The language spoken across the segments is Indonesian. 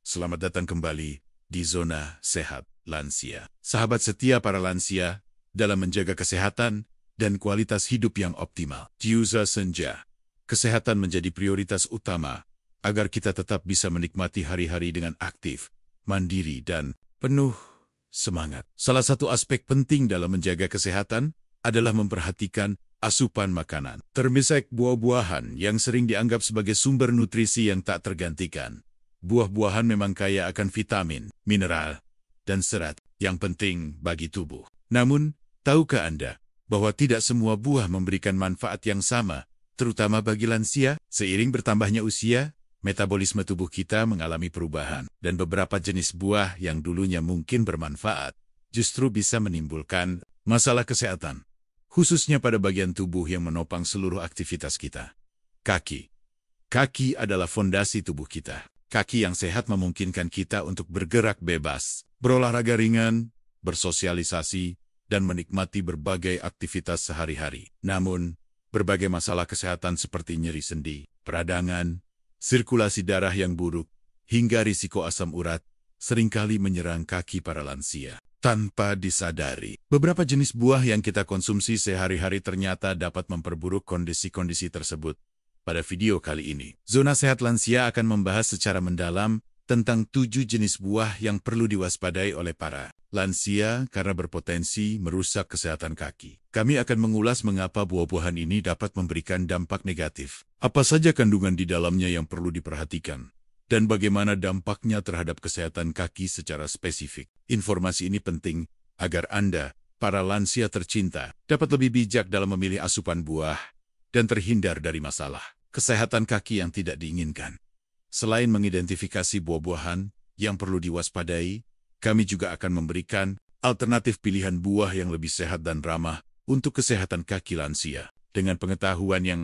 Selamat datang kembali di Zona Sehat Lansia. Sahabat setia para lansia dalam menjaga kesehatan dan kualitas hidup yang optimal. Di usia senja, kesehatan menjadi prioritas utama agar kita tetap bisa menikmati hari-hari dengan aktif, mandiri, dan penuh semangat. Salah satu aspek penting dalam menjaga kesehatan adalah memperhatikan asupan makanan. Termisal buah-buahan yang sering dianggap sebagai sumber nutrisi yang tak tergantikan. Buah-buahan memang kaya akan vitamin, mineral, dan serat yang penting bagi tubuh. Namun, tahukah Anda bahwa tidak semua buah memberikan manfaat yang sama, terutama bagi lansia? Seiring bertambahnya usia, metabolisme tubuh kita mengalami perubahan, dan beberapa jenis buah yang dulunya mungkin bermanfaat justru bisa menimbulkan masalah kesehatan, khususnya pada bagian tubuh yang menopang seluruh aktivitas kita. Kaki. Kaki adalah fondasi tubuh kita. Kaki yang sehat memungkinkan kita untuk bergerak bebas, berolahraga ringan, bersosialisasi, dan menikmati berbagai aktivitas sehari-hari. Namun, berbagai masalah kesehatan seperti nyeri sendi, peradangan, sirkulasi darah yang buruk, hingga risiko asam urat seringkali menyerang kaki para lansia. Tanpa disadari, beberapa jenis buah yang kita konsumsi sehari-hari ternyata dapat memperburuk kondisi-kondisi tersebut. Pada video kali ini, Zona Sehat Lansia akan membahas secara mendalam tentang 7 jenis buah yang perlu diwaspadai oleh para lansia karena berpotensi merusak kesehatan kaki. Kami akan mengulas mengapa buah-buahan ini dapat memberikan dampak negatif, apa saja kandungan di dalamnya yang perlu diperhatikan, dan bagaimana dampaknya terhadap kesehatan kaki secara spesifik. Informasi ini penting agar Anda, para lansia tercinta, dapat lebih bijak dalam memilih asupan buah dan terhindar dari masalah kesehatan kaki yang tidak diinginkan. Selain mengidentifikasi buah-buahan yang perlu diwaspadai, kami juga akan memberikan alternatif pilihan buah yang lebih sehat dan ramah untuk kesehatan kaki lansia. Dengan pengetahuan yang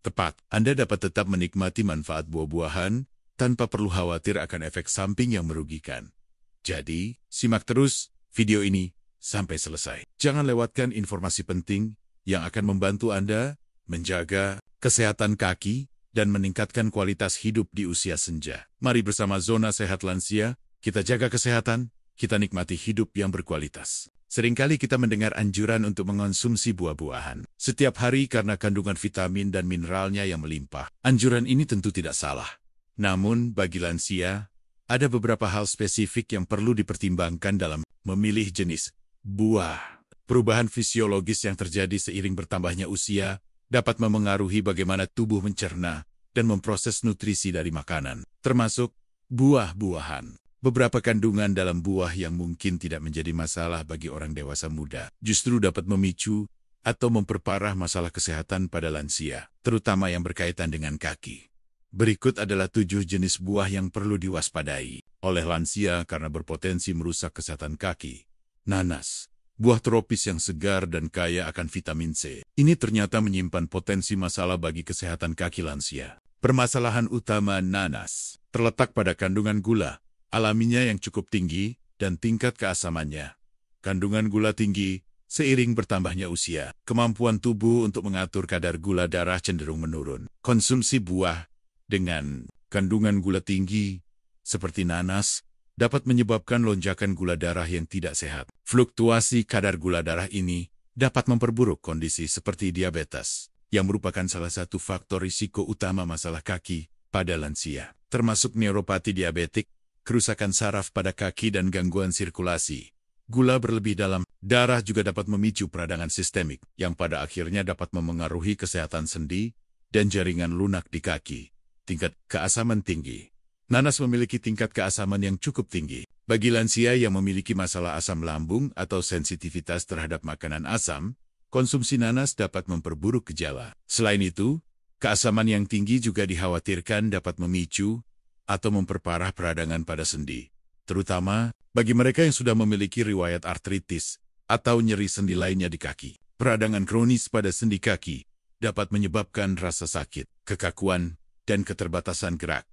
tepat, Anda dapat tetap menikmati manfaat buah-buahan tanpa perlu khawatir akan efek samping yang merugikan. Jadi, simak terus video ini sampai selesai. Jangan lewatkan informasi penting yang akan membantu Anda menjaga kesehatan kaki dan meningkatkan kualitas hidup di usia senja. Mari bersama Zona Sehat Lansia, kita jaga kesehatan, kita nikmati hidup yang berkualitas. Seringkali kita mendengar anjuran untuk mengonsumsi buah-buahan setiap hari karena kandungan vitamin dan mineralnya yang melimpah. Anjuran ini tentu tidak salah. Namun, bagi lansia, ada beberapa hal spesifik yang perlu dipertimbangkan dalam memilih jenis buah. Perubahan fisiologis yang terjadi seiring bertambahnya usia dapat memengaruhi bagaimana tubuh mencerna dan memproses nutrisi dari makanan, termasuk buah-buahan. Beberapa kandungan dalam buah yang mungkin tidak menjadi masalah bagi orang dewasa muda, justru dapat memicu atau memperparah masalah kesehatan pada lansia, terutama yang berkaitan dengan kaki. Berikut adalah 7 jenis buah yang perlu diwaspadai oleh lansia karena berpotensi merusak kesehatan kaki. Nanas. Buah tropis yang segar dan kaya akan vitamin C. Ini ternyata menyimpan potensi masalah bagi kesehatan kaki lansia. Permasalahan utama nanas terletak pada kandungan gula alaminya yang cukup tinggi dan tingkat keasamannya. Kandungan gula tinggi seiring bertambahnya usia, kemampuan tubuh untuk mengatur kadar gula darah cenderung menurun. Konsumsi buah dengan kandungan gula tinggi seperti nanas dapat menyebabkan lonjakan gula darah yang tidak sehat. Fluktuasi kadar gula darah ini dapat memperburuk kondisi seperti diabetes, yang merupakan salah satu faktor risiko utama masalah kaki pada lansia, termasuk neuropati diabetik, kerusakan saraf pada kaki dan gangguan sirkulasi. Gula berlebih dalam darah juga dapat memicu peradangan sistemik, yang pada akhirnya dapat memengaruhi kesehatan sendi dan jaringan lunak di kaki. Tingkat keasaman tinggi. Nanas memiliki tingkat keasaman yang cukup tinggi. Bagi lansia yang memiliki masalah asam lambung atau sensitivitas terhadap makanan asam, konsumsi nanas dapat memperburuk gejala. Selain itu, keasaman yang tinggi juga dikhawatirkan dapat memicu atau memperparah peradangan pada sendi, terutama bagi mereka yang sudah memiliki riwayat artritis atau nyeri sendi lainnya di kaki. Peradangan kronis pada sendi kaki dapat menyebabkan rasa sakit, kekakuan, dan keterbatasan gerak.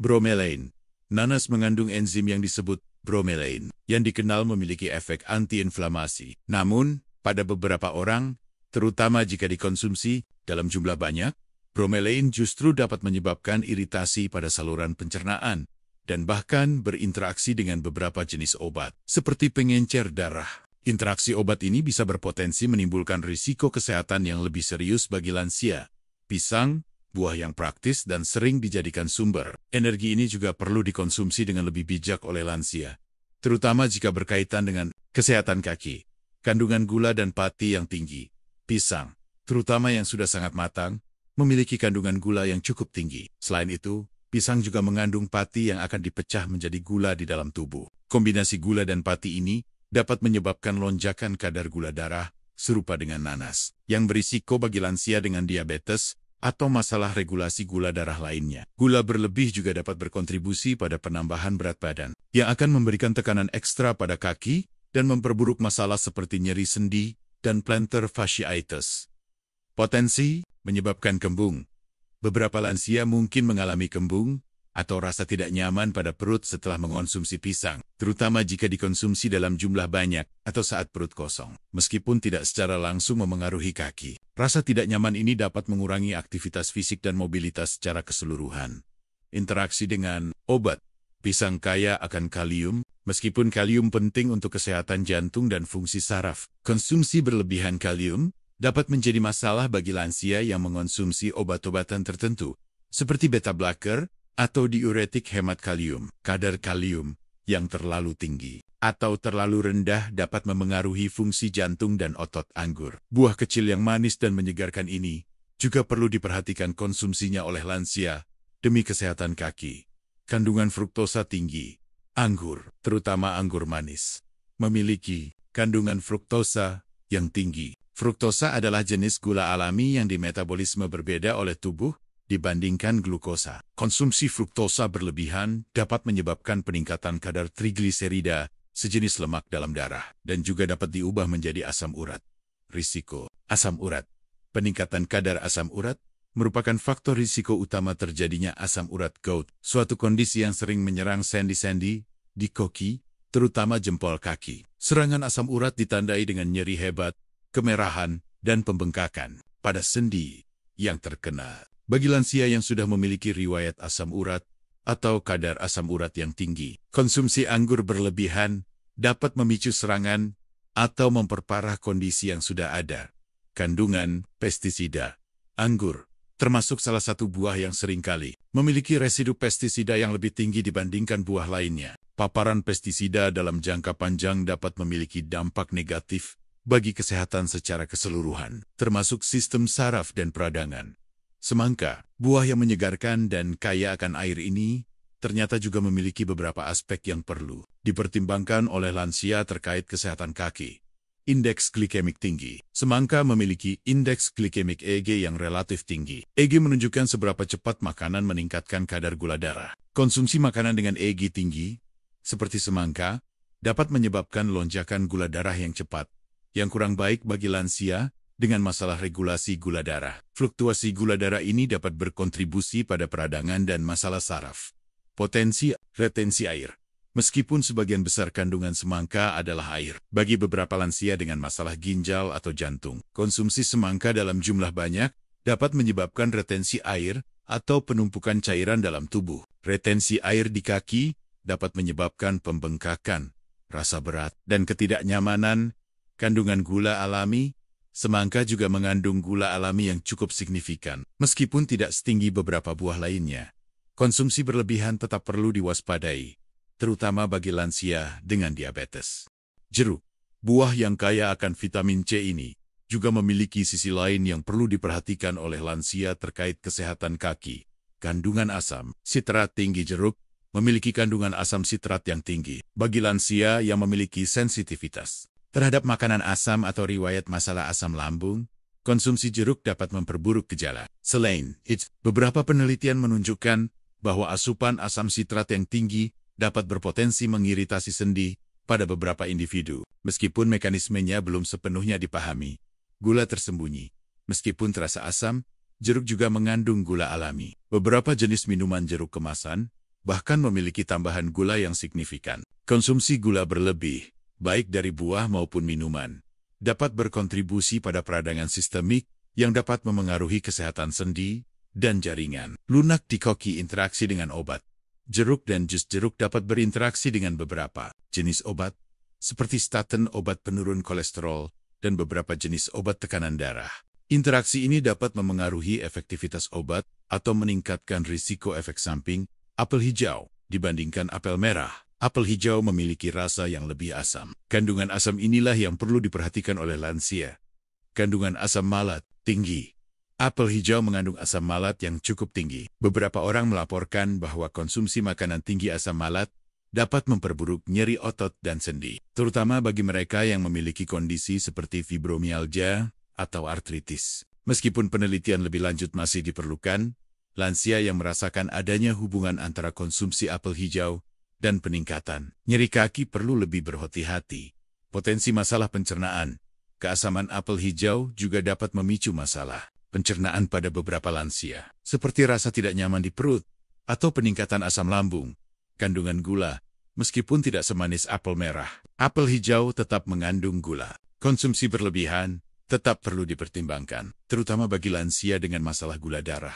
Bromelain. Nanas mengandung enzim yang disebut bromelain, yang dikenal memiliki efek antiinflamasi. Namun, pada beberapa orang, terutama jika dikonsumsi dalam jumlah banyak, bromelain justru dapat menyebabkan iritasi pada saluran pencernaan dan bahkan berinteraksi dengan beberapa jenis obat, seperti pengencer darah. Interaksi obat ini bisa berpotensi menimbulkan risiko kesehatan yang lebih serius bagi lansia. Pisang, buah yang praktis dan sering dijadikan sumber energi ini juga perlu dikonsumsi dengan lebih bijak oleh lansia, terutama jika berkaitan dengan kesehatan kaki. Kandungan gula dan pati yang tinggi. Pisang, terutama yang sudah sangat matang, memiliki kandungan gula yang cukup tinggi. Selain itu, pisang juga mengandung pati yang akan dipecah menjadi gula di dalam tubuh. Kombinasi gula dan pati ini dapat menyebabkan lonjakan kadar gula darah serupa dengan nanas, yang berisiko bagi lansia dengan diabetes atau masalah regulasi gula darah lainnya. Gula berlebih juga dapat berkontribusi pada penambahan berat badan, yang akan memberikan tekanan ekstra pada kaki dan memperburuk masalah seperti nyeri sendi dan plantar fasciitis. Potensi menyebabkan kembung. Beberapa lansia mungkin mengalami kembung atau rasa tidak nyaman pada perut setelah mengonsumsi pisang, terutama jika dikonsumsi dalam jumlah banyak atau saat perut kosong. Meskipun tidak secara langsung memengaruhi kaki, rasa tidak nyaman ini dapat mengurangi aktivitas fisik dan mobilitas secara keseluruhan. Interaksi dengan obat. Pisang kaya akan kalium, meskipun kalium penting untuk kesehatan jantung dan fungsi saraf. Konsumsi berlebihan kalium dapat menjadi masalah bagi lansia yang mengonsumsi obat-obatan tertentu, seperti beta blocker atau diuretik hemat kalium. Kadar kalium yang terlalu tinggi atau terlalu rendah dapat memengaruhi fungsi jantung dan otot anggur. Buah kecil yang manis dan menyegarkan ini juga perlu diperhatikan konsumsinya oleh lansia demi kesehatan kaki. Kandungan fruktosa tinggi. Anggur, terutama anggur manis, memiliki kandungan fruktosa yang tinggi. Fruktosa adalah jenis gula alami yang dimetabolisme berbeda oleh tubuh dibandingkan glukosa. Konsumsi fruktosa berlebihan dapat menyebabkan peningkatan kadar trigliserida, sejenis lemak dalam darah, dan juga dapat diubah menjadi asam urat. Risiko asam urat. Peningkatan kadar asam urat merupakan faktor risiko utama terjadinya asam urat gout, suatu kondisi yang sering menyerang sendi-sendi di kaki, terutama jempol kaki. Serangan asam urat ditandai dengan nyeri hebat, kemerahan, dan pembengkakan pada sendi yang terkena. Bagi lansia yang sudah memiliki riwayat asam urat atau kadar asam urat yang tinggi, konsumsi anggur berlebihan dapat memicu serangan atau memperparah kondisi yang sudah ada. Kandungan pestisida. Anggur termasuk salah satu buah yang seringkali memiliki residu pestisida yang lebih tinggi dibandingkan buah lainnya. Paparan pestisida dalam jangka panjang dapat memiliki dampak negatif bagi kesehatan secara keseluruhan, termasuk sistem saraf dan peradangan. Semangka, buah yang menyegarkan dan kaya akan air ini, ternyata juga memiliki beberapa aspek yang perlu dipertimbangkan oleh lansia terkait kesehatan kaki. Indeks glikemik tinggi. Semangka memiliki indeks glikemik EG yang relatif tinggi. EG menunjukkan seberapa cepat makanan meningkatkan kadar gula darah. Konsumsi makanan dengan EG tinggi, seperti semangka, dapat menyebabkan lonjakan gula darah yang cepat, yang kurang baik bagi lansia dengan masalah regulasi gula darah. Fluktuasi gula darah ini dapat berkontribusi pada peradangan dan masalah saraf. Potensi retensi air. Meskipun sebagian besar kandungan semangka adalah air, bagi beberapa lansia dengan masalah ginjal atau jantung, konsumsi semangka dalam jumlah banyak dapat menyebabkan retensi air atau penumpukan cairan dalam tubuh. Retensi air di kaki dapat menyebabkan pembengkakan, rasa berat, dan ketidaknyamanan. Kandungan gula alami. Semangka juga mengandung gula alami yang cukup signifikan, meskipun tidak setinggi beberapa buah lainnya. Konsumsi berlebihan tetap perlu diwaspadai, terutama bagi lansia dengan diabetes. Jeruk, buah yang kaya akan vitamin C ini, juga memiliki sisi lain yang perlu diperhatikan oleh lansia terkait kesehatan kaki. Kandungan asam sitrat tinggi. Jeruk memiliki kandungan asam sitrat yang tinggi. Bagi lansia yang memiliki sensitivitas terhadap makanan asam atau riwayat masalah asam lambung, konsumsi jeruk dapat memperburuk gejala. Selain itu, beberapa penelitian menunjukkan bahwa asupan asam sitrat yang tinggi dapat berpotensi mengiritasi sendi pada beberapa individu, meskipun mekanismenya belum sepenuhnya dipahami. Gula tersembunyi. Meskipun terasa asam, jeruk juga mengandung gula alami. Beberapa jenis minuman jeruk kemasan bahkan memiliki tambahan gula yang signifikan. Konsumsi gula berlebih, baik dari buah maupun minuman, dapat berkontribusi pada peradangan sistemik yang dapat memengaruhi kesehatan sendi dan jaringan. Lunak di kaki. Interaksi dengan obat. Jeruk dan jus jeruk dapat berinteraksi dengan beberapa jenis obat, seperti statin obat penurun kolesterol, dan beberapa jenis obat tekanan darah. Interaksi ini dapat memengaruhi efektivitas obat atau meningkatkan risiko efek samping apel hijau dibandingkan apel merah. Apel hijau memiliki rasa yang lebih asam. Kandungan asam inilah yang perlu diperhatikan oleh lansia. Kandungan asam malat tinggi. Apel hijau mengandung asam malat yang cukup tinggi. Beberapa orang melaporkan bahwa konsumsi makanan tinggi asam malat dapat memperburuk nyeri otot dan sendi, terutama bagi mereka yang memiliki kondisi seperti fibromialgia atau artritis. Meskipun penelitian lebih lanjut masih diperlukan, lansia yang merasakan adanya hubungan antara konsumsi apel hijau dan peningkatan nyeri kaki perlu lebih berhati-hati. Potensi masalah pencernaan. Keasaman apel hijau juga dapat memicu masalah pencernaan pada beberapa lansia, seperti rasa tidak nyaman di perut atau peningkatan asam lambung. Kandungan gula, meskipun tidak semanis apel merah, apel hijau tetap mengandung gula. Konsumsi berlebihan tetap perlu dipertimbangkan, terutama bagi lansia dengan masalah gula darah.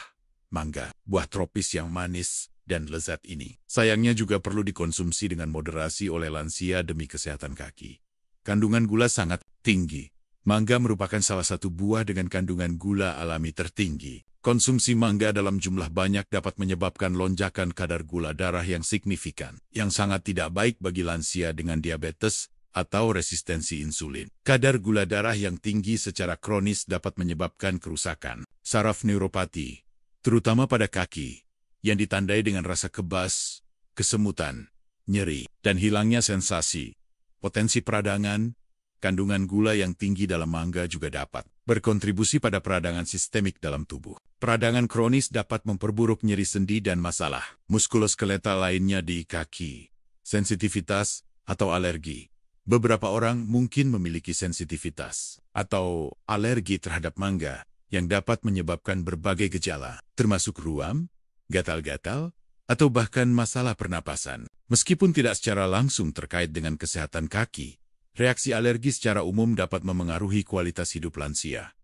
Mangga, buah tropis yang manis dan lezat ini, sayangnya juga perlu dikonsumsi dengan moderasi oleh lansia demi kesehatan kaki. Kandungan gula sangat tinggi. Mangga merupakan salah satu buah dengan kandungan gula alami tertinggi. Konsumsi mangga dalam jumlah banyak dapat menyebabkan lonjakan kadar gula darah yang signifikan, yang sangat tidak baik bagi lansia dengan diabetes atau resistensi insulin. Kadar gula darah yang tinggi secara kronis dapat menyebabkan kerusakan saraf neuropati, terutama pada kaki, yang ditandai dengan rasa kebas, kesemutan, nyeri, dan hilangnya sensasi. Potensi peradangan. Kandungan gula yang tinggi dalam mangga juga dapat berkontribusi pada peradangan sistemik dalam tubuh. Peradangan kronis dapat memperburuk nyeri sendi dan masalah muskuloskeletal lainnya di kaki. Sensitivitas atau alergi. Beberapa orang mungkin memiliki sensitivitas atau alergi terhadap mangga yang dapat menyebabkan berbagai gejala, termasuk ruam, gatal-gatal, atau bahkan masalah pernapasan. Meskipun tidak secara langsung terkait dengan kesehatan kaki, reaksi alergi secara umum dapat memengaruhi kualitas hidup lansia.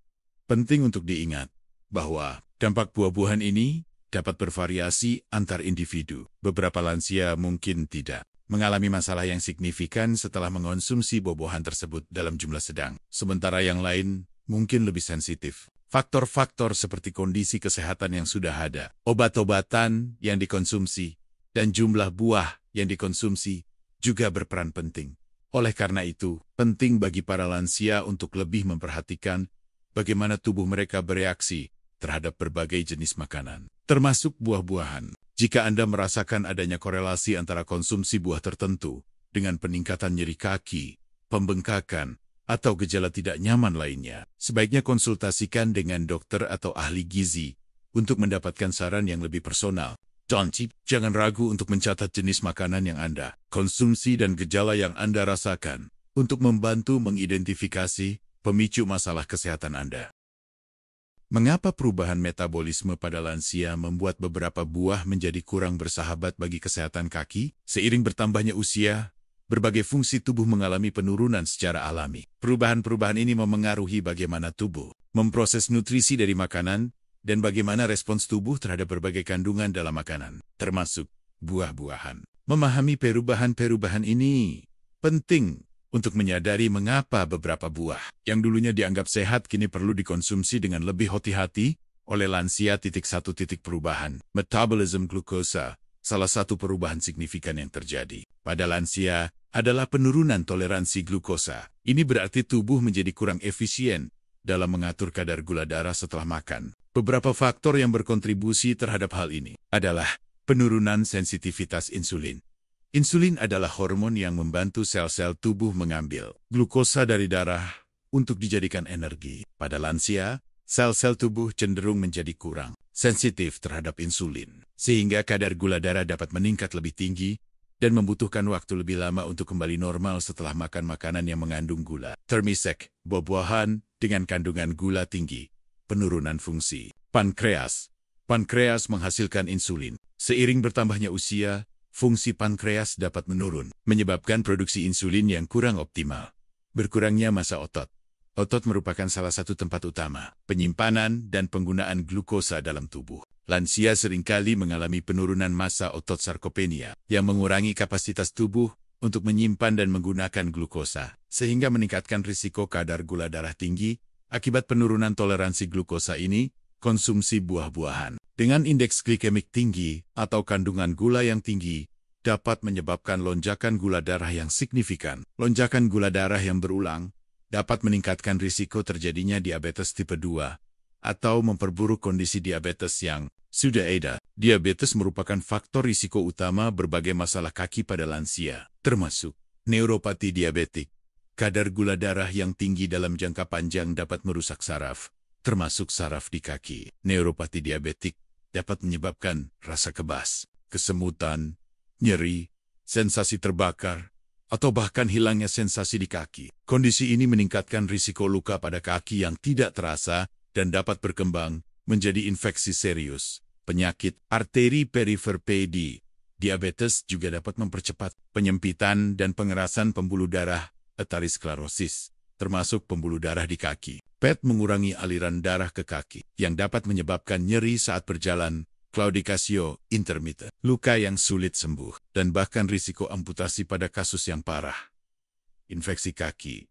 Penting untuk diingat bahwa dampak buah-buahan ini dapat bervariasi antar individu. Beberapa lansia mungkin tidak mengalami masalah yang signifikan setelah mengonsumsi buah-buahan tersebut dalam jumlah sedang, sementara yang lain mungkin lebih sensitif. Faktor-faktor seperti kondisi kesehatan yang sudah ada, obat-obatan yang dikonsumsi, dan jumlah buah yang dikonsumsi juga berperan penting. Oleh karena itu, penting bagi para lansia untuk lebih memperhatikan bagaimana tubuh mereka bereaksi terhadap berbagai jenis makanan, termasuk buah-buahan. Jika Anda merasakan adanya korelasi antara konsumsi buah tertentu dengan peningkatan nyeri kaki, pembengkakan, atau gejala tidak nyaman lainnya, sebaiknya konsultasikan dengan dokter atau ahli gizi untuk mendapatkan saran yang lebih personal. Jangan ragu untuk mencatat jenis makanan yang Anda konsumsi dan gejala yang Anda rasakan untuk membantu mengidentifikasi pemicu masalah kesehatan Anda. Mengapa perubahan metabolisme pada lansia membuat beberapa buah menjadi kurang bersahabat bagi kesehatan kaki? Seiring bertambahnya usia, berbagai fungsi tubuh mengalami penurunan secara alami. Perubahan-perubahan ini memengaruhi bagaimana tubuh memproses nutrisi dari makanan dan bagaimana respons tubuh terhadap berbagai kandungan dalam makanan, termasuk buah-buahan. Memahami perubahan-perubahan ini penting untuk menyadari mengapa beberapa buah yang dulunya dianggap sehat kini perlu dikonsumsi dengan lebih hati-hati oleh lansia. Satu perubahan metabolisme glukosa. Salah satu perubahan signifikan yang terjadi pada lansia adalah penurunan toleransi glukosa. Ini berarti tubuh menjadi kurang efisien dalam mengatur kadar gula darah setelah makan. Beberapa faktor yang berkontribusi terhadap hal ini adalah penurunan sensitivitas insulin. Insulin adalah hormon yang membantu sel-sel tubuh mengambil glukosa dari darah untuk dijadikan energi. Pada lansia, sel-sel tubuh cenderung menjadi kurang sensitif terhadap insulin, sehingga kadar gula darah dapat meningkat lebih tinggi dan membutuhkan waktu lebih lama untuk kembali normal setelah makan makanan yang mengandung gula. Termisek, buah-buahan dengan kandungan gula tinggi. Penurunan fungsi pankreas. Pankreas menghasilkan insulin. Seiring bertambahnya usia, fungsi pankreas dapat menurun, menyebabkan produksi insulin yang kurang optimal. Berkurangnya massa otot. Otot merupakan salah satu tempat utama penyimpanan dan penggunaan glukosa dalam tubuh. Lansia seringkali mengalami penurunan massa otot sarkopenia yang mengurangi kapasitas tubuh untuk menyimpan dan menggunakan glukosa, sehingga meningkatkan risiko kadar gula darah tinggi. Akibat penurunan toleransi glukosa ini, konsumsi buah-buahan dengan indeks glikemik tinggi atau kandungan gula yang tinggi dapat menyebabkan lonjakan gula darah yang signifikan. Lonjakan gula darah yang berulang dapat meningkatkan risiko terjadinya diabetes tipe 2 atau memperburuk kondisi diabetes yang sudah ada. Diabetes merupakan faktor risiko utama berbagai masalah kaki pada lansia, termasuk neuropati diabetik. Kadar gula darah yang tinggi dalam jangka panjang dapat merusak saraf, termasuk saraf di kaki. Neuropati diabetik dapat menyebabkan rasa kebas, kesemutan, nyeri, sensasi terbakar, atau bahkan hilangnya sensasi di kaki. Kondisi ini meningkatkan risiko luka pada kaki yang tidak terasa dan dapat berkembang menjadi infeksi serius. Penyakit arteri perifer PD. Diabetes juga dapat mempercepat penyempitan dan pengerasan pembuluh darah, aterosklerosis, termasuk pembuluh darah di kaki. PET mengurangi aliran darah ke kaki, yang dapat menyebabkan nyeri saat berjalan, claudicatio intermittent, luka yang sulit sembuh, dan bahkan risiko amputasi pada kasus yang parah. Infeksi kaki.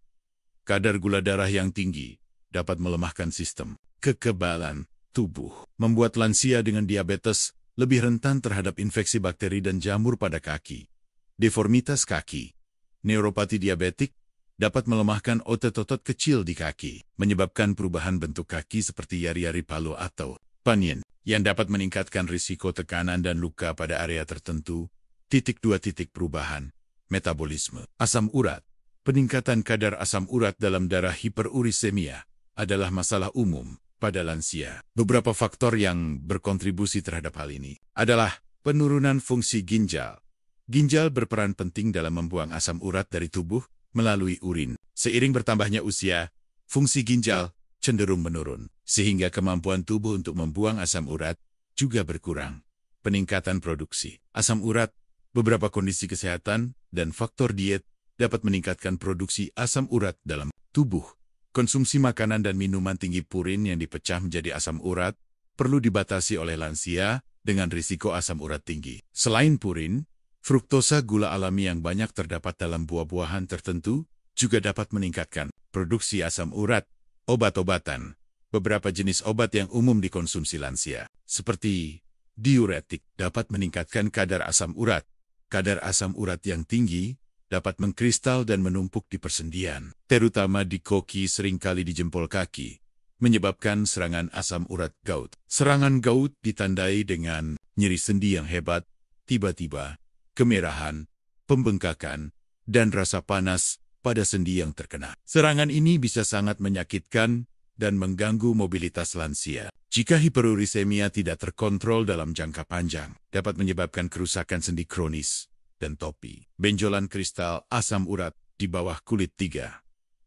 Kadar gula darah yang tinggi dapat melemahkan sistem kekebalan tubuh, membuat lansia dengan diabetes lebih rentan terhadap infeksi bakteri dan jamur pada kaki. Deformitas kaki. Neuropati diabetik dapat melemahkan otot-otot kecil di kaki, menyebabkan perubahan bentuk kaki seperti yari-yari palu atau panien, yang dapat meningkatkan risiko tekanan dan luka pada area tertentu. Titik perubahan. Metabolisme. Asam urat. Peningkatan kadar asam urat dalam darah hiperurisemia adalah masalah umum pada lansia. Beberapa faktor yang berkontribusi terhadap hal ini adalah penurunan fungsi ginjal. Ginjal berperan penting dalam membuang asam urat dari tubuh melalui urin. Seiring bertambahnya usia, fungsi ginjal cenderung menurun, sehingga kemampuan tubuh untuk membuang asam urat juga berkurang. Peningkatan produksi asam urat, beberapa kondisi kesehatan, dan faktor diet dapat meningkatkan produksi asam urat dalam tubuh. Konsumsi makanan dan minuman tinggi purin yang dipecah menjadi asam urat perlu dibatasi oleh lansia dengan risiko asam urat tinggi. Selain purin, fruktosa gula alami yang banyak terdapat dalam buah-buahan tertentu juga dapat meningkatkan produksi asam urat. Obat-obatan. Beberapa jenis obat yang umum dikonsumsi lansia, seperti diuretik, dapat meningkatkan kadar asam urat. Kadar asam urat yang tinggi dapat mengkristal dan menumpuk di persendian, terutama di koki seringkali di jempol kaki, menyebabkan serangan asam urat gout. Serangan gout ditandai dengan nyeri sendi yang hebat, tiba-tiba, kemerahan, pembengkakan, dan rasa panas pada sendi yang terkena. Serangan ini bisa sangat menyakitkan dan mengganggu mobilitas lansia. Jika hiperurisemia tidak terkontrol dalam jangka panjang, dapat menyebabkan kerusakan sendi kronis dan topi. Benjolan kristal asam urat di bawah kulit 3.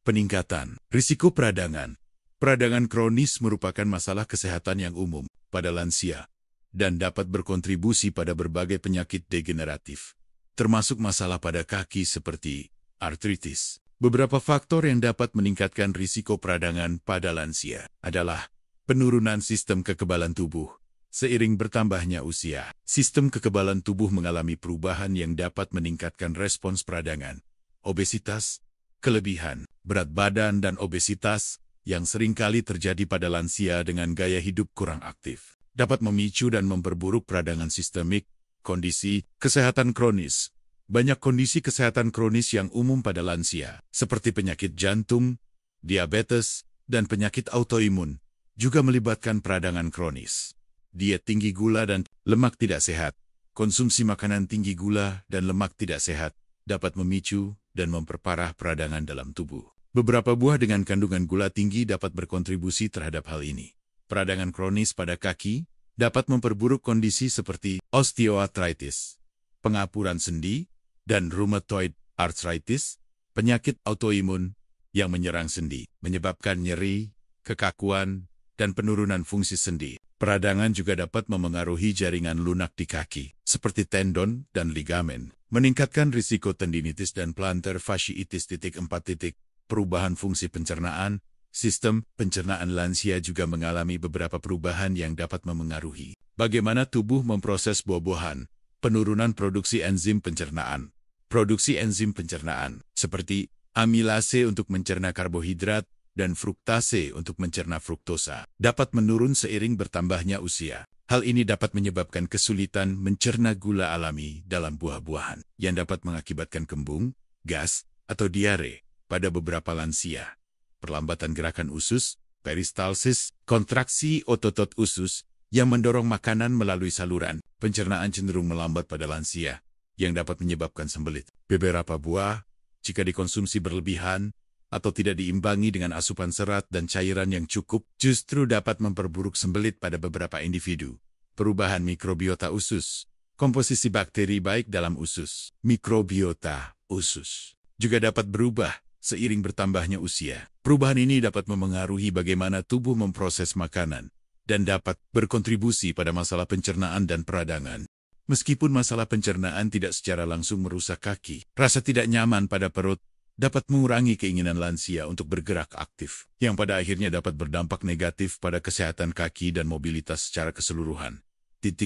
Peningkatan risiko peradangan. Peradangan kronis merupakan masalah kesehatan yang umum pada lansia dan dapat berkontribusi pada berbagai penyakit degeneratif, termasuk masalah pada kaki seperti artritis. Beberapa faktor yang dapat meningkatkan risiko peradangan pada lansia adalah penurunan sistem kekebalan tubuh. Seiring bertambahnya usia, sistem kekebalan tubuh mengalami perubahan yang dapat meningkatkan respons peradangan. Obesitas, kelebihan, berat badan dan obesitas yang seringkali terjadi pada lansia dengan gaya hidup kurang aktif, dapat memicu dan memperburuk peradangan sistemik. Kondisi kesehatan kronis. Banyak kondisi kesehatan kronis yang umum pada lansia, seperti penyakit jantung, diabetes, dan penyakit autoimun, juga melibatkan peradangan kronis. Diet tinggi gula dan lemak tidak sehat. Konsumsi makanan tinggi gula dan lemak tidak sehat dapat memicu dan memperparah peradangan dalam tubuh. Beberapa buah dengan kandungan gula tinggi dapat berkontribusi terhadap hal ini. Peradangan kronis pada kaki dapat memperburuk kondisi seperti osteoartritis, pengapuran sendi, dan rheumatoid arthritis, penyakit autoimun yang menyerang sendi, menyebabkan nyeri, kekakuan, dan penurunan fungsi sendi. Peradangan juga dapat memengaruhi jaringan lunak di kaki, seperti tendon dan ligamen, meningkatkan risiko tendinitis dan plantar fasciitis. 4. Perubahan fungsi pencernaan. Sistem pencernaan lansia juga mengalami beberapa perubahan yang dapat memengaruhi bagaimana tubuh memproses buah-buahan, penurunan produksi enzim pencernaan. Produksi enzim pencernaan, seperti amilase untuk mencerna karbohidrat dan fruktase untuk mencerna fruktosa, dapat menurun seiring bertambahnya usia. Hal ini dapat menyebabkan kesulitan mencerna gula alami dalam buah-buahan, yang dapat mengakibatkan kembung, gas, atau diare pada beberapa lansia. Perlambatan gerakan usus, peristalsis, kontraksi otot usus yang mendorong makanan melalui saluran pencernaan cenderung melambat pada lansia, yang dapat menyebabkan sembelit. Beberapa buah, jika dikonsumsi berlebihan atau tidak diimbangi dengan asupan serat dan cairan yang cukup, justru dapat memperburuk sembelit pada beberapa individu. Perubahan mikrobiota usus, komposisi bakteri baik dalam usus, mikrobiota usus, juga dapat berubah seiring bertambahnya usia. Perubahan ini dapat memengaruhi bagaimana tubuh memproses makanan dan dapat berkontribusi pada masalah pencernaan dan peradangan. Meskipun masalah pencernaan tidak secara langsung merusak kaki, rasa tidak nyaman pada perut dapat mengurangi keinginan lansia untuk bergerak aktif, yang pada akhirnya dapat berdampak negatif pada kesehatan kaki dan mobilitas secara keseluruhan. 5.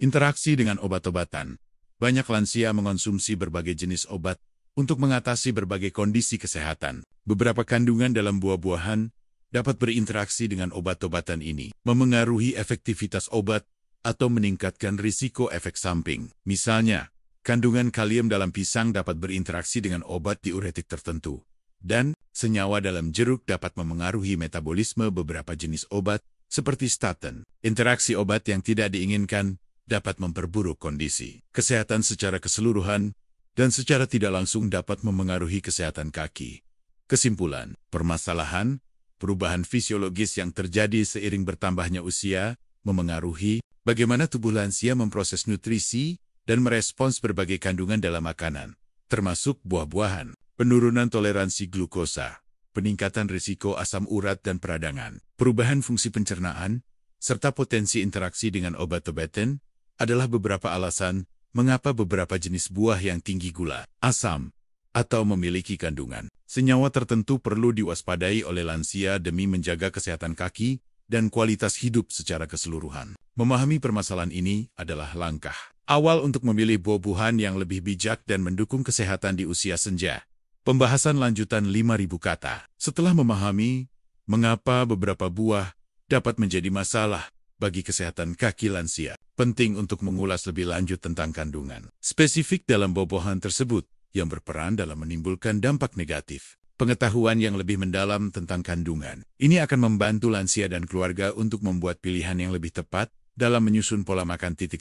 Interaksi dengan obat-obatan. Banyak lansia mengonsumsi berbagai jenis obat untuk mengatasi berbagai kondisi kesehatan. Beberapa kandungan dalam buah-buahan dapat berinteraksi dengan obat-obatan ini, memengaruhi efektivitas obat atau meningkatkan risiko efek samping. Misalnya, kandungan kalium dalam pisang dapat berinteraksi dengan obat diuretik tertentu, dan senyawa dalam jeruk dapat memengaruhi metabolisme beberapa jenis obat, seperti statin. Interaksi obat yang tidak diinginkan dapat memperburuk kondisi kesehatan secara keseluruhan, dan secara tidak langsung dapat memengaruhi kesehatan kaki. Kesimpulan, permasalahan, perubahan fisiologis yang terjadi seiring bertambahnya usia, memengaruhi bagaimana tubuh lansia memproses nutrisi dan merespons berbagai kandungan dalam makanan, termasuk buah-buahan, penurunan toleransi glukosa, peningkatan risiko asam urat dan peradangan, perubahan fungsi pencernaan, serta potensi interaksi dengan obat-obatan adalah beberapa alasan mengapa beberapa jenis buah yang tinggi gula, asam, atau memiliki kandungan senyawa tertentu perlu diwaspadai oleh lansia demi menjaga kesehatan kaki dan kualitas hidup secara keseluruhan. Memahami permasalahan ini adalah langkah awal untuk memilih buah-buahan yang lebih bijak dan mendukung kesehatan di usia senja. Pembahasan lanjutan 5.000 kata. Setelah memahami mengapa beberapa buah dapat menjadi masalah bagi kesehatan kaki lansia, penting untuk mengulas lebih lanjut tentang kandungan spesifik dalam buah-buahan tersebut yang berperan dalam menimbulkan dampak negatif. Pengetahuan yang lebih mendalam tentang kandungan ini akan membantu lansia dan keluarga untuk membuat pilihan yang lebih tepat dalam menyusun pola makan. 1.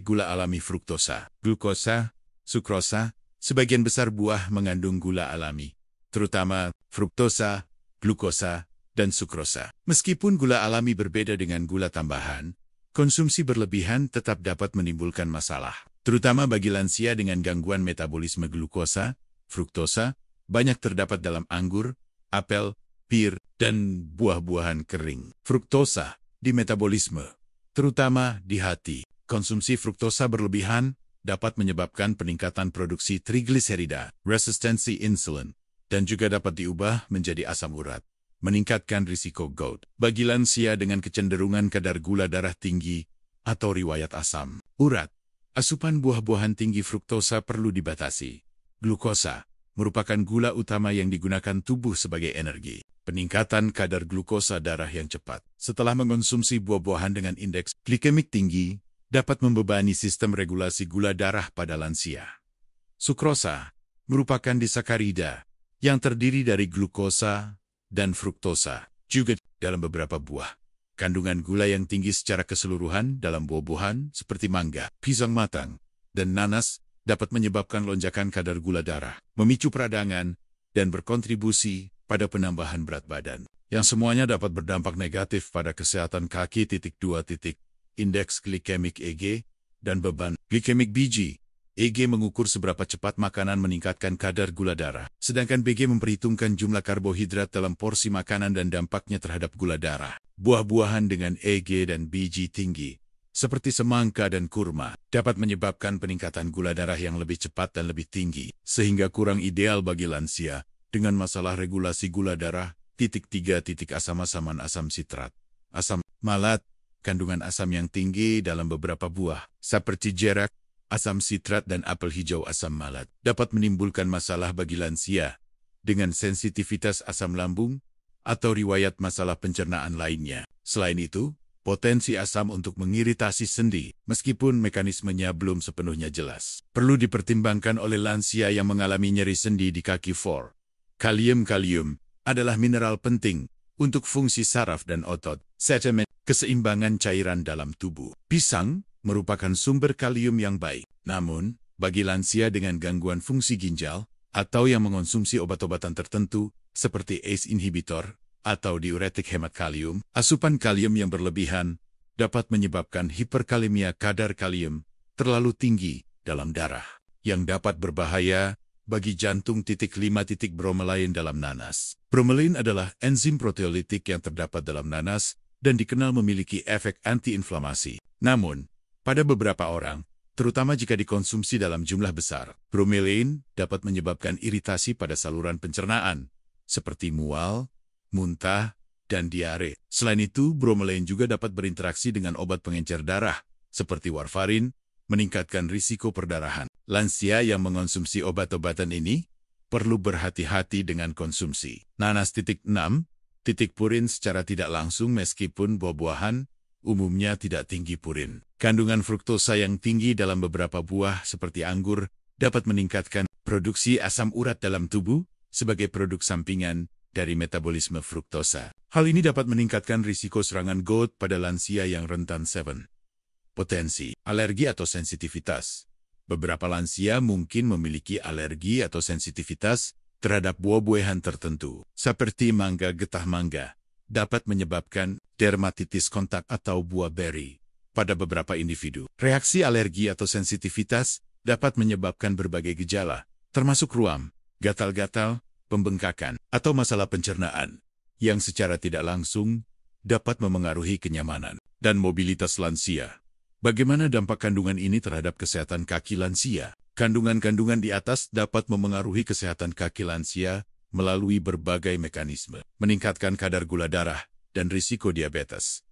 Gula alami fruktosa, glukosa, sukrosa. Sebagian besar buah mengandung gula alami, terutama fruktosa, glukosa, dan sukrosa. Meskipun gula alami berbeda dengan gula tambahan, konsumsi berlebihan tetap dapat menimbulkan masalah, terutama bagi lansia dengan gangguan metabolisme. Glukosa, fruktosa, banyak terdapat dalam anggur, apel, pir, dan buah-buahan kering. Fruktosa di metabolisme, terutama di hati. Konsumsi fruktosa berlebihan dapat menyebabkan peningkatan produksi trigliserida, resistensi insulin, dan juga dapat diubah menjadi asam urat, meningkatkan risiko gout. Bagi lansia dengan kecenderungan kadar gula darah tinggi atau riwayat asam urat, asupan buah-buahan tinggi fruktosa perlu dibatasi. Glukosa merupakan gula utama yang digunakan tubuh sebagai energi. Peningkatan kadar glukosa darah yang cepat setelah mengonsumsi buah-buahan dengan indeks glikemik tinggi dapat membebani sistem regulasi gula darah pada lansia. Sukrosa merupakan disakarida yang terdiri dari glukosa dan fruktosa. Juga dalam beberapa buah, kandungan gula yang tinggi secara keseluruhan dalam buah-buahan seperti mangga, pisang matang, dan nanas dapat menyebabkan lonjakan kadar gula darah, memicu peradangan, dan berkontribusi pada penambahan berat badan, yang semuanya dapat berdampak negatif pada kesehatan kaki. 2. Indeks glikemik EG dan beban glikemik BG. EG mengukur seberapa cepat makanan meningkatkan kadar gula darah, sedangkan BG memperhitungkan jumlah karbohidrat dalam porsi makanan dan dampaknya terhadap gula darah. Buah-buahan dengan EG dan BG tinggi, seperti semangka dan kurma, dapat menyebabkan peningkatan gula darah yang lebih cepat dan lebih tinggi, sehingga kurang ideal bagi lansia dengan masalah regulasi gula darah Asaman asam sitrat, asam malat, kandungan asam yang tinggi dalam beberapa buah, seperti jerak, asam sitrat dan apel hijau asam malat, dapat menimbulkan masalah bagi lansia dengan sensitivitas asam lambung atau riwayat masalah pencernaan lainnya. Selain itu, potensi asam untuk mengiritasi sendi, meskipun mekanismenya belum sepenuhnya jelas, perlu dipertimbangkan oleh lansia yang mengalami nyeri sendi di kaki. Kalium adalah mineral penting untuk fungsi saraf dan otot, serta keseimbangan cairan dalam tubuh. Pisang merupakan sumber kalium yang baik. Namun, bagi lansia dengan gangguan fungsi ginjal atau yang mengonsumsi obat-obatan tertentu seperti ACE inhibitor atau diuretik hemat kalium, asupan kalium yang berlebihan dapat menyebabkan hiperkalemia. Kadar kalium terlalu tinggi dalam darah yang dapat berbahaya bagi jantung. 5. Bromelain dalam nanas. Bromelain adalah enzim proteolitik yang terdapat dalam nanas dan dikenal memiliki efek antiinflamasi. Namun, pada beberapa orang, terutama jika dikonsumsi dalam jumlah besar, bromelain dapat menyebabkan iritasi pada saluran pencernaan, seperti mual, muntah, dan diare. Selain itu, bromelain juga dapat berinteraksi dengan obat pengencer darah, seperti warfarin, meningkatkan risiko perdarahan. Lansia yang mengonsumsi obat-obatan ini perlu berhati-hati dengan konsumsi. Nanas. 6. Purin secara tidak langsung. Meskipun buah-buahan umumnya tidak tinggi purin, kandungan fruktosa yang tinggi dalam beberapa buah seperti anggur dapat meningkatkan produksi asam urat dalam tubuh sebagai produk sampingan dari metabolisme fruktosa. Hal ini dapat meningkatkan risiko serangan gout pada lansia yang rentan. 7. Potensi alergi atau sensitivitas. Beberapa lansia mungkin memiliki alergi atau sensitivitas terhadap buah-buahan tertentu, seperti mangga. Getah mangga dapat menyebabkan dermatitis kontak atau buah beri pada beberapa individu. Reaksi alergi atau sensitivitas dapat menyebabkan berbagai gejala, termasuk ruam, gatal-gatal, pembengkakan, atau masalah pencernaan, yang secara tidak langsung dapat memengaruhi kenyamanan dan mobilitas lansia. Bagaimana dampak kandungan ini terhadap kesehatan kaki lansia? Kandungan-kandungan di atas dapat memengaruhi kesehatan kaki lansia melalui berbagai mekanisme, meningkatkan kadar gula darah dan risiko diabetes.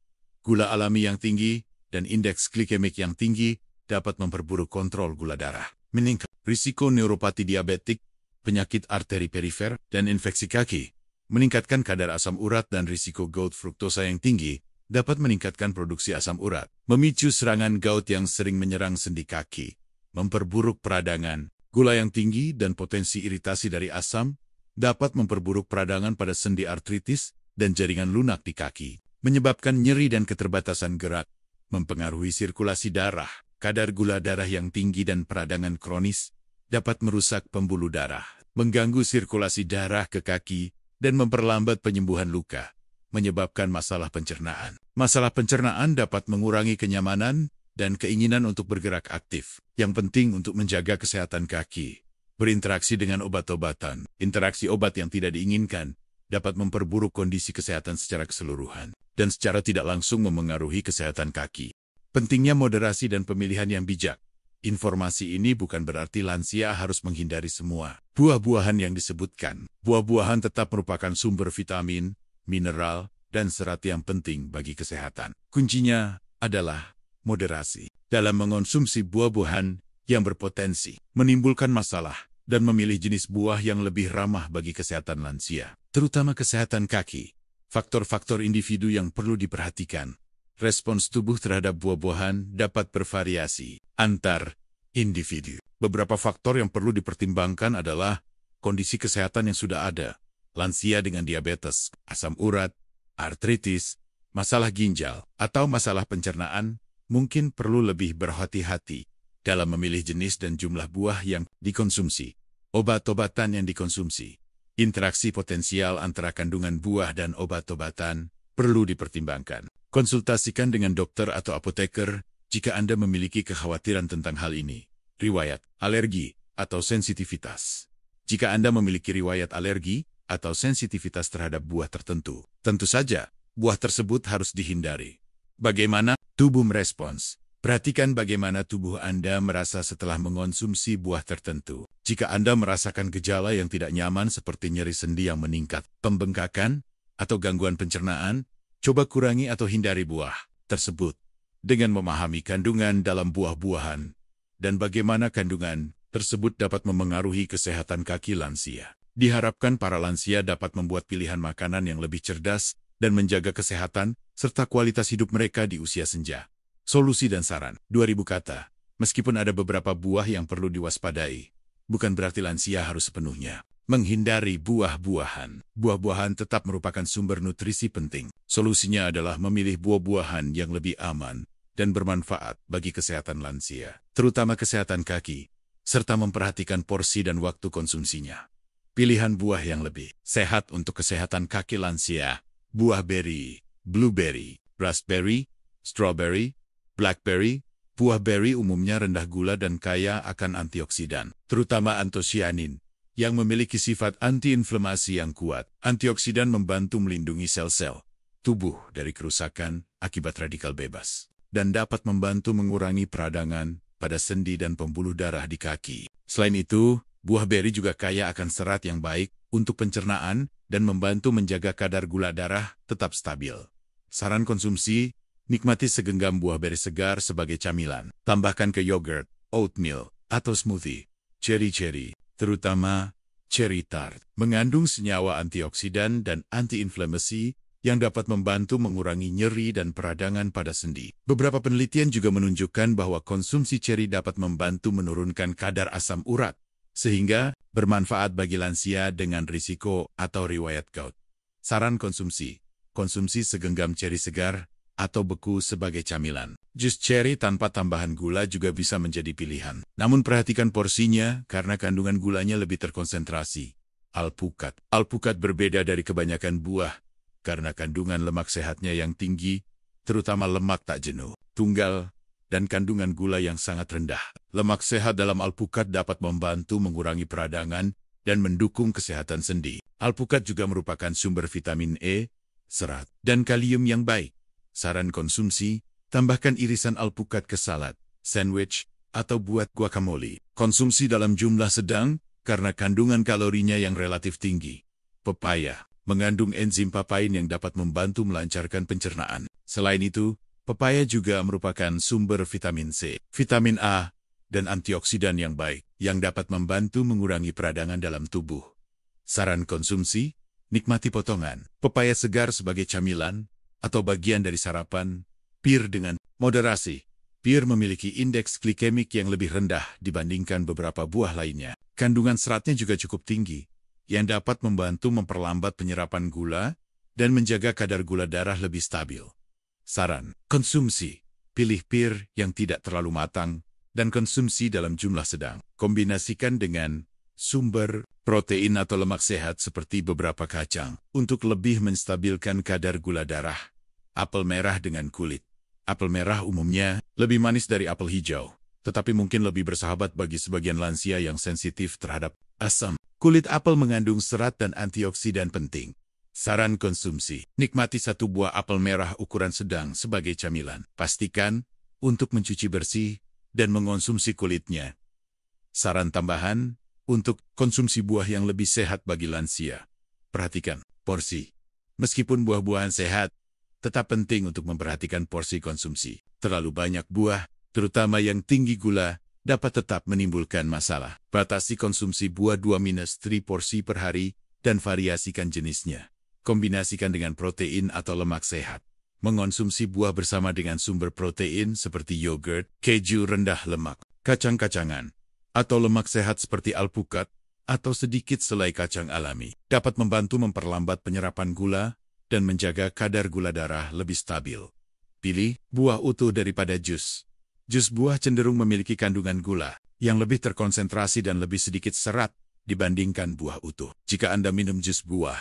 Gula alami yang tinggi dan indeks glikemik yang tinggi dapat memperburuk kontrol gula darah, meningkat risiko neuropati diabetik, penyakit arteri perifer, dan infeksi kaki, meningkatkan kadar asam urat dan risiko gout. Fruktosa yang tinggi dapat meningkatkan produksi asam urat, memicu serangan gout yang sering menyerang sendi kaki, memperburuk peradangan. Gula yang tinggi dan potensi iritasi dari asam dapat memperburuk peradangan pada sendi artritis dan jaringan lunak di kaki, menyebabkan nyeri dan keterbatasan gerak, mempengaruhi sirkulasi darah. Kadar gula darah yang tinggi dan peradangan kronis dapat merusak pembuluh darah, mengganggu sirkulasi darah ke kaki, dan memperlambat penyembuhan luka, menyebabkan masalah pencernaan. Masalah pencernaan dapat mengurangi kenyamanan dan keinginan untuk bergerak aktif. Yang penting untuk menjaga kesehatan kaki. Berinteraksi dengan obat-obatan. Interaksi obat yang tidak diinginkan dapat memperburuk kondisi kesehatan secara keseluruhan dan secara tidak langsung memengaruhi kesehatan kaki. Pentingnya moderasi dan pemilihan yang bijak. Informasi ini bukan berarti lansia harus menghindari semua buah-buahan yang disebutkan. Buah-buahan tetap merupakan sumber vitamin, mineral, dan serat yang penting bagi kesehatan. Kuncinya adalah moderasi dalam mengonsumsi buah-buahan yang berpotensi menimbulkan masalah dan memilih jenis buah yang lebih ramah bagi kesehatan lansia, terutama kesehatan kaki. Faktor-faktor individu yang perlu diperhatikan. Respons tubuh terhadap buah-buahan dapat bervariasi antar individu. Beberapa faktor yang perlu dipertimbangkan adalah kondisi kesehatan yang sudah ada. Lansia dengan diabetes, asam urat, artritis, masalah ginjal, atau masalah pencernaan mungkin perlu lebih berhati-hati dalam memilih jenis dan jumlah buah yang dikonsumsi. Obat-obatan yang dikonsumsi. Interaksi potensial antara kandungan buah dan obat-obatan perlu dipertimbangkan. Konsultasikan dengan dokter atau apoteker jika Anda memiliki kekhawatiran tentang hal ini. Riwayat alergi atau sensitivitas. Jika Anda memiliki riwayat alergi atau sensitivitas terhadap buah tertentu, tentu saja buah tersebut harus dihindari. Bagaimana tubuh merespons? Perhatikan bagaimana tubuh Anda merasa setelah mengonsumsi buah tertentu. Jika Anda merasakan gejala yang tidak nyaman seperti nyeri sendi yang meningkat, pembengkakan, atau gangguan pencernaan, coba kurangi atau hindari buah tersebut dengan memahami kandungan dalam buah-buahan dan bagaimana kandungan tersebut dapat memengaruhi kesehatan kaki lansia. Diharapkan para lansia dapat membuat pilihan makanan yang lebih cerdas dan menjaga kesehatan serta kualitas hidup mereka di usia senja. Solusi dan saran. 2000 kata. Meskipun ada beberapa buah yang perlu diwaspadai, bukan berarti lansia harus sepenuhnya menghindari buah-buahan. Buah-buahan tetap merupakan sumber nutrisi penting. Solusinya adalah memilih buah-buahan yang lebih aman dan bermanfaat bagi kesehatan lansia, terutama kesehatan kaki, serta memperhatikan porsi dan waktu konsumsinya. Pilihan buah yang lebih sehat untuk kesehatan kaki lansia: buah beri, blueberry, raspberry, strawberry, blackberry. Buah beri umumnya rendah gula dan kaya akan antioksidan, terutama antosianin, yang memiliki sifat antiinflamasi yang kuat. Antioksidan membantu melindungi sel-sel tubuh dari kerusakan akibat radikal bebas, dan dapat membantu mengurangi peradangan pada sendi dan pembuluh darah di kaki. Selain itu, buah beri juga kaya akan serat yang baik untuk pencernaan dan membantu menjaga kadar gula darah tetap stabil. Saran konsumsi: nikmati segenggam buah beri segar sebagai camilan. Tambahkan ke yogurt, oatmeal, atau smoothie. Ceri-ceri, terutama cherry tart, mengandung senyawa antioksidan dan anti-inflamasi yang dapat membantu mengurangi nyeri dan peradangan pada sendi. Beberapa penelitian juga menunjukkan bahwa konsumsi ceri dapat membantu menurunkan kadar asam urat, sehingga bermanfaat bagi lansia dengan risiko atau riwayat gout. Saran konsumsi: konsumsi segenggam ceri segar atau beku sebagai camilan. Jus ceri tanpa tambahan gula juga bisa menjadi pilihan. Namun perhatikan porsinya karena kandungan gulanya lebih terkonsentrasi. Alpukat. Alpukat berbeda dari kebanyakan buah karena kandungan lemak sehatnya yang tinggi, terutama lemak tak jenuh, tunggal, dan kandungan gula yang sangat rendah. Lemak sehat dalam alpukat dapat membantu mengurangi peradangan dan mendukung kesehatan sendi. Alpukat juga merupakan sumber vitamin E, serat, dan kalium yang baik. Saran konsumsi: tambahkan irisan alpukat ke salad, sandwich, atau buat guacamole. Konsumsi dalam jumlah sedang karena kandungan kalorinya yang relatif tinggi. Pepaya mengandung enzim papain yang dapat membantu melancarkan pencernaan. Selain itu, pepaya juga merupakan sumber vitamin C, vitamin A, dan antioksidan yang baik yang dapat membantu mengurangi peradangan dalam tubuh. Saran konsumsi: nikmati potongan pepaya segar sebagai camilan atau bagian dari sarapan. Pir dengan moderasi. Pir memiliki indeks glikemik yang lebih rendah dibandingkan beberapa buah lainnya. Kandungan seratnya juga cukup tinggi, yang dapat membantu memperlambat penyerapan gula dan menjaga kadar gula darah lebih stabil. Saran konsumsi: pilih pir yang tidak terlalu matang dan konsumsi dalam jumlah sedang. Kombinasikan dengan sumber protein atau lemak sehat seperti beberapa kacang untuk lebih menstabilkan kadar gula darah. Apel merah dengan kulit. Apel merah umumnya lebih manis dari apel hijau, tetapi mungkin lebih bersahabat bagi sebagian lansia yang sensitif terhadap asam. Kulit apel mengandung serat dan antioksidan penting. Saran konsumsi: nikmati satu buah apel merah ukuran sedang sebagai camilan. Pastikan untuk mencuci bersih dan mengonsumsi kulitnya. Saran tambahan untuk konsumsi buah yang lebih sehat bagi lansia: perhatikan porsi. Meskipun buah-buahan sehat, tetap penting untuk memperhatikan porsi konsumsi. Terlalu banyak buah, terutama yang tinggi gula, dapat tetap menimbulkan masalah. Batasi konsumsi buah 2-3 porsi per hari dan variasikan jenisnya. Kombinasikan dengan protein atau lemak sehat. Mengonsumsi buah bersama dengan sumber protein seperti yogurt, keju rendah lemak, kacang-kacangan, atau lemak sehat seperti alpukat, atau sedikit selai kacang alami, dapat membantu memperlambat penyerapan gula dan menjaga kadar gula darah lebih stabil. Pilih buah utuh daripada jus. Jus buah cenderung memiliki kandungan gula yang lebih terkonsentrasi dan lebih sedikit serat dibandingkan buah utuh. Jika Anda minum jus buah,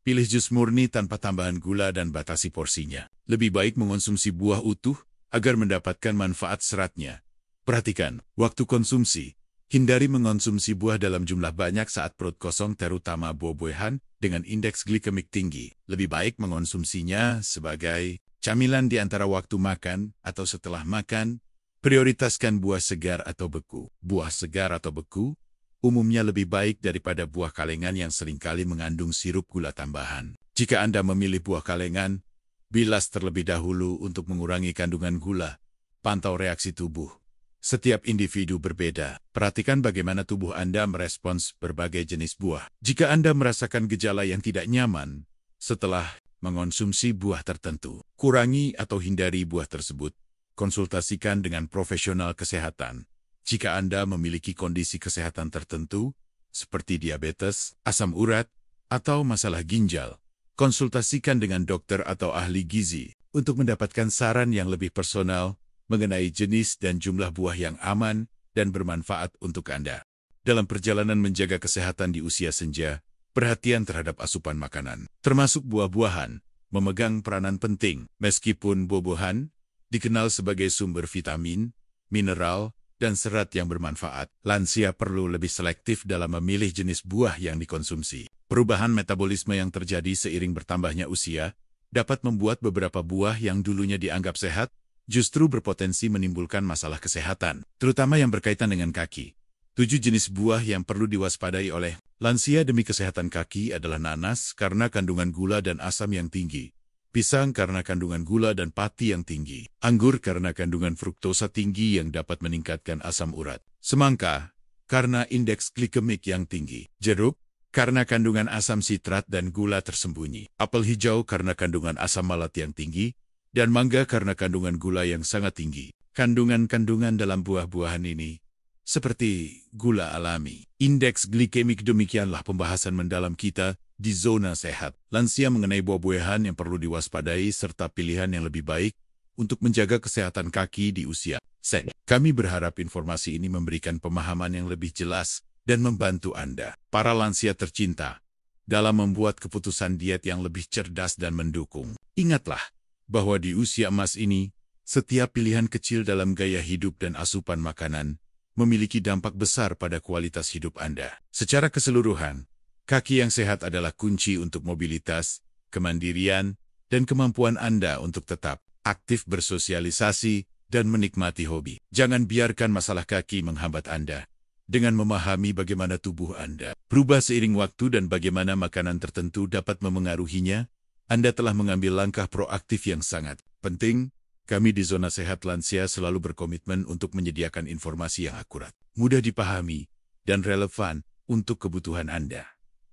pilih jus murni tanpa tambahan gula dan batasi porsinya. Lebih baik mengonsumsi buah utuh agar mendapatkan manfaat seratnya. Perhatikan waktu konsumsi. Hindari mengonsumsi buah dalam jumlah banyak saat perut kosong, terutama buah-buahan dengan indeks glikemik tinggi. Lebih baik mengonsumsinya sebagai camilan di antara waktu makan atau setelah makan. Prioritaskan buah segar atau beku. Buah segar atau beku umumnya lebih baik daripada buah kalengan yang seringkali mengandung sirup gula tambahan. Jika Anda memilih buah kalengan, bilas terlebih dahulu untuk mengurangi kandungan gula. Pantau reaksi tubuh. Setiap individu berbeda. Perhatikan bagaimana tubuh Anda merespons berbagai jenis buah. Jika Anda merasakan gejala yang tidak nyaman setelah mengonsumsi buah tertentu, kurangi atau hindari buah tersebut. Konsultasikan dengan profesional kesehatan. Jika Anda memiliki kondisi kesehatan tertentu, seperti diabetes, asam urat, atau masalah ginjal, konsultasikan dengan dokter atau ahli gizi untuk mendapatkan saran yang lebih personal mengenai jenis dan jumlah buah yang aman dan bermanfaat untuk Anda. Dalam perjalanan menjaga kesehatan di usia senja, perhatian terhadap asupan makanan, termasuk buah-buahan, memegang peranan penting. Meskipun buah-buahan dikenal sebagai sumber vitamin, mineral, dan serat yang bermanfaat, lansia perlu lebih selektif dalam memilih jenis buah yang dikonsumsi. Perubahan metabolisme yang terjadi seiring bertambahnya usia dapat membuat beberapa buah yang dulunya dianggap sehat justru berpotensi menimbulkan masalah kesehatan, terutama yang berkaitan dengan kaki. 7 jenis buah yang perlu diwaspadai oleh lansia demi kesehatan kaki adalah nanas karena kandungan gula dan asam yang tinggi, pisang karena kandungan gula dan pati yang tinggi, anggur karena kandungan fruktosa tinggi yang dapat meningkatkan asam urat, semangka karena indeks glikemik yang tinggi, jeruk karena kandungan asam sitrat dan gula tersembunyi, apel hijau karena kandungan asam malat yang tinggi, dan mangga karena kandungan gula yang sangat tinggi. Kandungan-kandungan dalam buah-buahan ini seperti gula alami, indeks glikemik. Demikianlah pembahasan mendalam kita di Zona Sehat Lansia mengenai buah-buahan yang perlu diwaspadai serta pilihan yang lebih baik untuk menjaga kesehatan kaki di usia senja. Kami berharap informasi ini memberikan pemahaman yang lebih jelas dan membantu Anda, para lansia tercinta, dalam membuat keputusan diet yang lebih cerdas dan mendukung. Ingatlah bahwa di usia emas ini, setiap pilihan kecil dalam gaya hidup dan asupan makanan memiliki dampak besar pada kualitas hidup Anda. Secara keseluruhan, kaki yang sehat adalah kunci untuk mobilitas, kemandirian, dan kemampuan Anda untuk tetap aktif bersosialisasi dan menikmati hobi. Jangan biarkan masalah kaki menghambat Anda. Dengan memahami bagaimana tubuh Anda berubah seiring waktu dan bagaimana makanan tertentu dapat memengaruhinya, Anda telah mengambil langkah proaktif yang sangat penting. Kami di Zona Sehat Lansia selalu berkomitmen untuk menyediakan informasi yang akurat, mudah dipahami, dan relevan untuk kebutuhan Anda.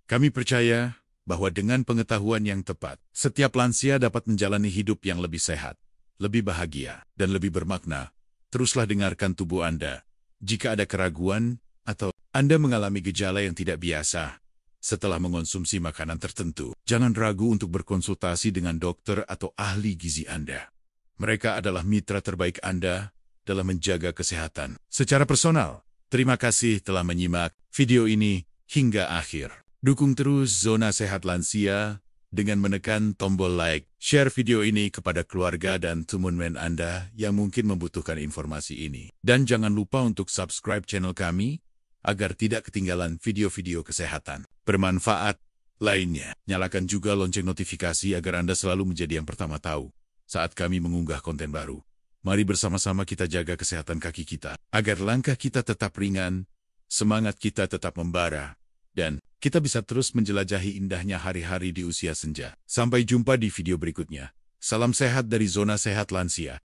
Kami percaya bahwa dengan pengetahuan yang tepat, setiap lansia dapat menjalani hidup yang lebih sehat, lebih bahagia, dan lebih bermakna. Teruslah dengarkan tubuh Anda. Jika ada keraguan atau Anda mengalami gejala yang tidak biasa setelah mengonsumsi makanan tertentu, jangan ragu untuk berkonsultasi dengan dokter atau ahli gizi Anda. Mereka adalah mitra terbaik Anda dalam menjaga kesehatan secara personal. Terima kasih telah menyimak video ini hingga akhir. Dukung terus Zona Sehat Lansia dengan menekan tombol like, share video ini kepada keluarga dan teman Anda yang mungkin membutuhkan informasi ini. Dan jangan lupa untuk subscribe channel kami agar tidak ketinggalan video-video kesehatan bermanfaat lainnya. Nyalakan juga lonceng notifikasi agar Anda selalu menjadi yang pertama tahu saat kami mengunggah konten baru. Mari bersama-sama kita jaga kesehatan kaki kita, agar langkah kita tetap ringan, semangat kita tetap membara, dan kita bisa terus menjelajahi indahnya hari-hari di usia senja. Sampai jumpa di video berikutnya. Salam sehat dari Zona Sehat Lansia.